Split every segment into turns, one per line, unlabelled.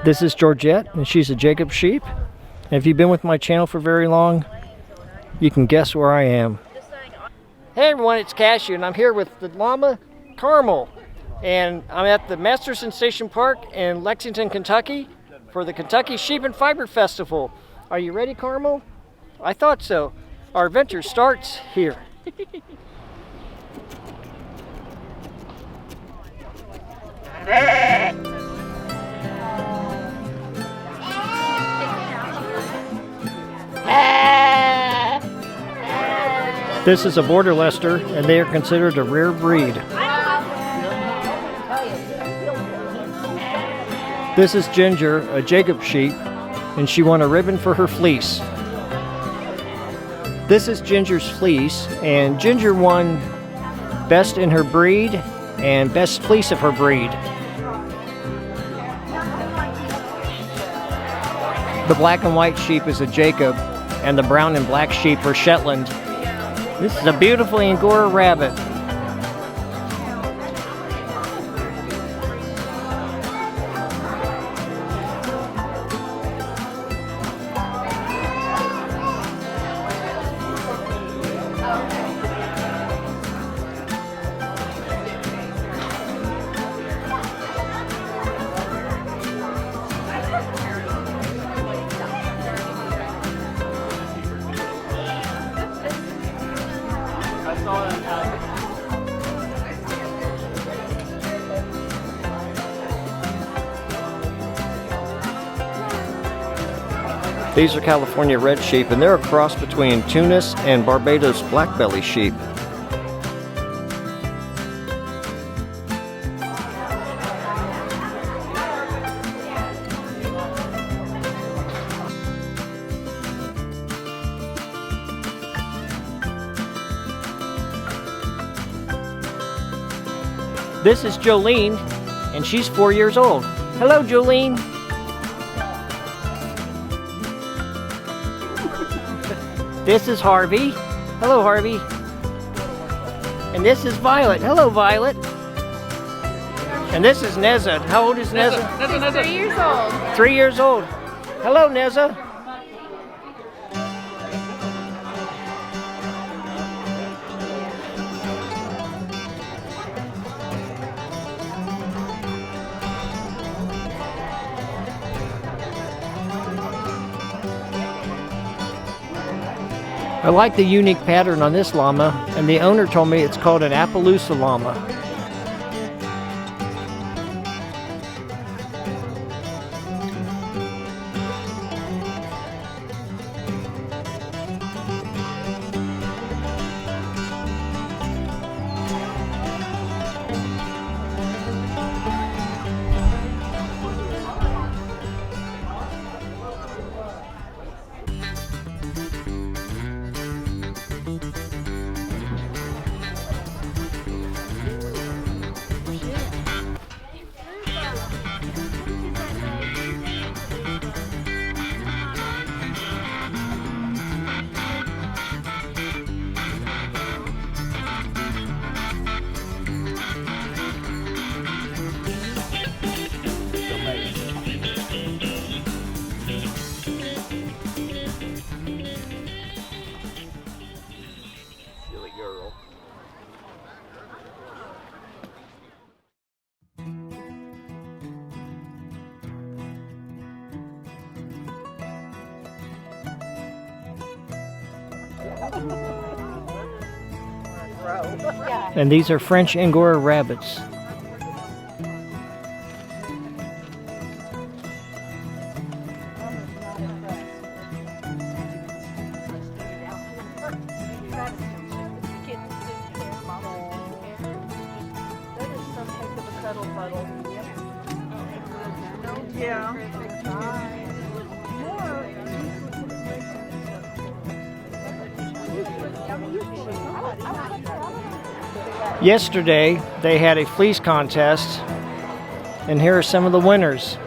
This is Georgette, and she's a Jacob sheep. And if you've been with my channel for very long, you can guess where I am. Hey everyone, it's Cashew, and I'm here with the llama Carmel. And I'm at the Masterson Station Park in Lexington, Kentucky for the Kentucky Sheep and Fiber Festival. Are you ready, Carmel? I thought so. Our adventure starts here. This is a Border Leicester, and they are considered a rare breed. This is Ginger, a Jacob sheep, and she won a ribbon for her fleece. This is Ginger's fleece, and Ginger won best in her breed and best fleece of her breed. The black and white sheep is a Jacob, and the brown and black sheep are Shetland. This is a beautiful angora rabbit. These are California red sheep, and they're a cross between Tunis and Barbados blackbelly sheep. This is Jolene, and she's 4 years old. Hello, Jolene. This is Harvey. Hello, Harvey. And this is Violet. Hello, Violet. And this is Neza. How old is Neza?
She's 3 years old.
3 years old. Hello, Neza. I like the unique pattern on this llama, and the owner told me it's called an Appaloosa llama. And these are French angora rabbits. Yesterday, they had a fleece contest, and here are some of the winners.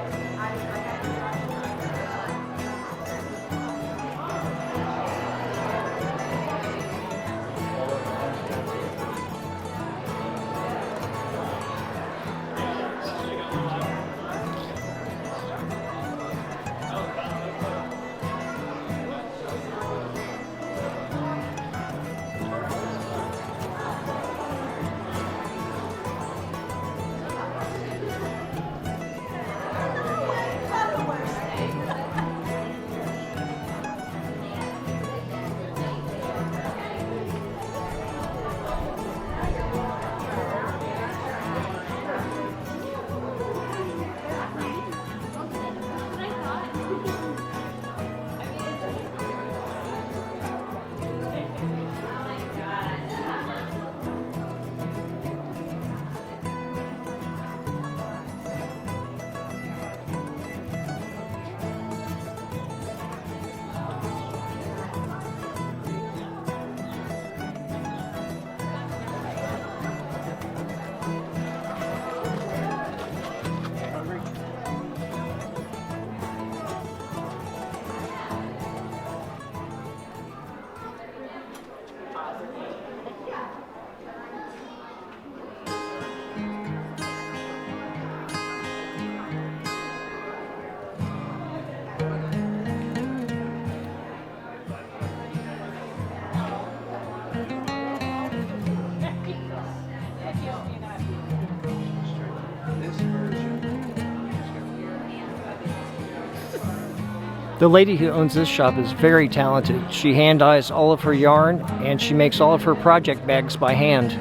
The lady who owns this shop is very talented. She hand dyes all of her yarn and she makes all of her project bags by hand.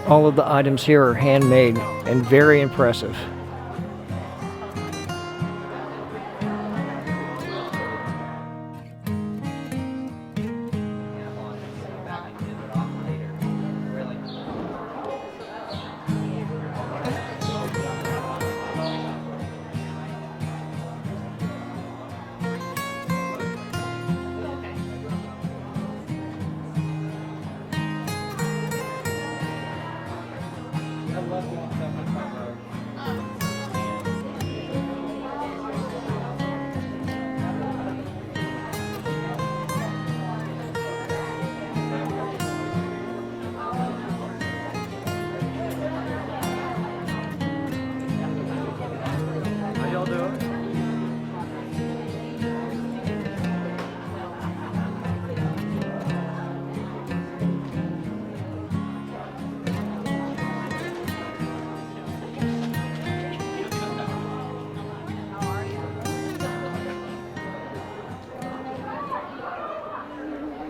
All of the items here are handmade and very impressive.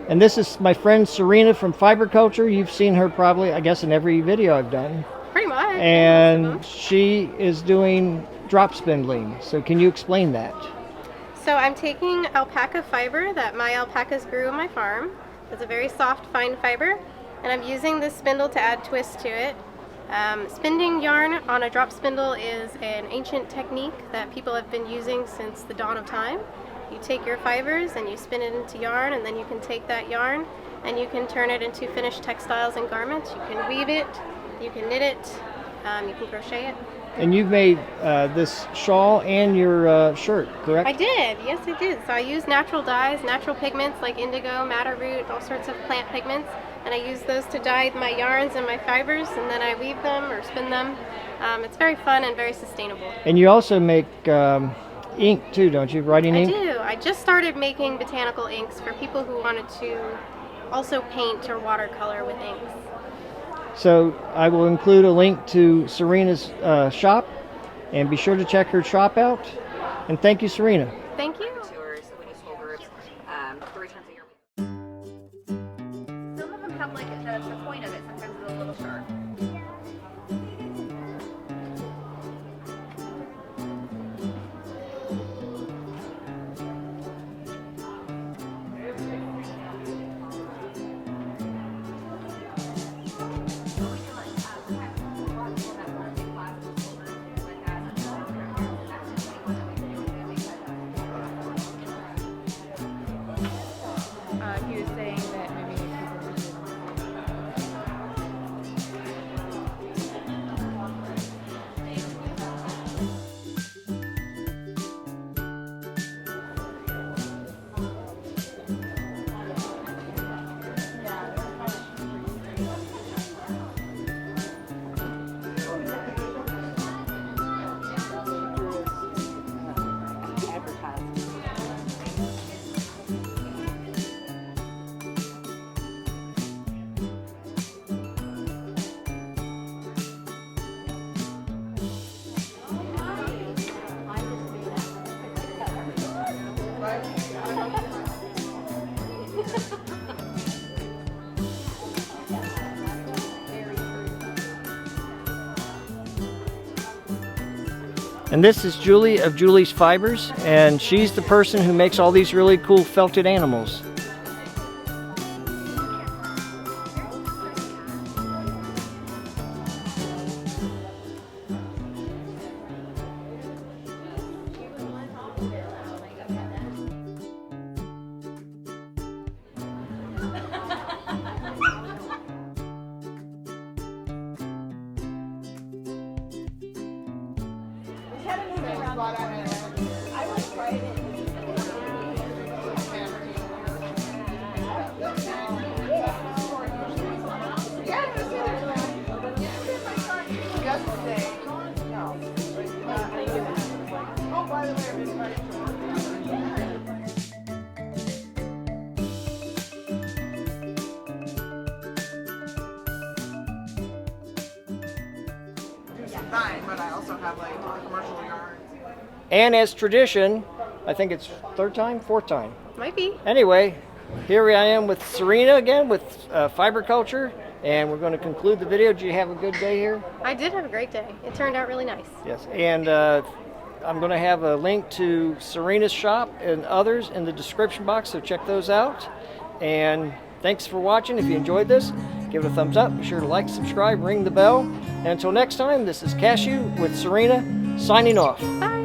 And this is my friend Serena from Fiber Culture. You've seen her probably, I guess, in every video I've done.
Pretty much.
And she is doing drop spindling. So can you explain that?
So I'm taking alpaca fiber that my alpacas grew on my farm. It's a very soft, fine fiber. And I'm using this spindle to add twist to it. Spinning yarn on a drop spindle is an ancient technique that people have been using since the dawn of time. You take your fibers and you spin it into yarn, and then you can take that yarn and you can turn it into finished textiles and garments. You can weave it, you can knit it, you can crochet it.
And you've made this shawl and your shirt, correct?
I did, yes I did. So I use natural dyes, natural pigments like indigo, madder root, all sorts of plant pigments, and I use those to dye my yarns and my fibers, and then I weave them or spin them. It's very fun and very sustainable.
And you also make ink too, don't you? Writing ink?
I do. I just started making botanical inks for people who wanted to also paint or watercolor with inks.
So I will include a link to Serena's shop, and be sure to check her shop out. And thank you, Serena.
Thank you.
Tours, so we do school groups 3 times a year. Some of them have like the point of it sometimes is a little sharp.
He was saying that maybe
And this is Julie of Julie's Fibers, and she's the person who makes all these really cool felted animals.
I was right in. Fine, but I also have like commercial yarns.
And as tradition, I think it's fourth time.
Might be.
Anyway, here I am with Serena again with fiber culture, and we're going to conclude the video. Did you have a good day here?
I did have a great day. It turned out really nice.
Yes, and I'm going to have a link to Serena's shop and others in the description box, so check those out. And thanks for watching. If you enjoyed this, give it a thumbs up. Be sure to like, subscribe, ring the bell. And until next time, this is Cashew with Serena, signing off.
Bye.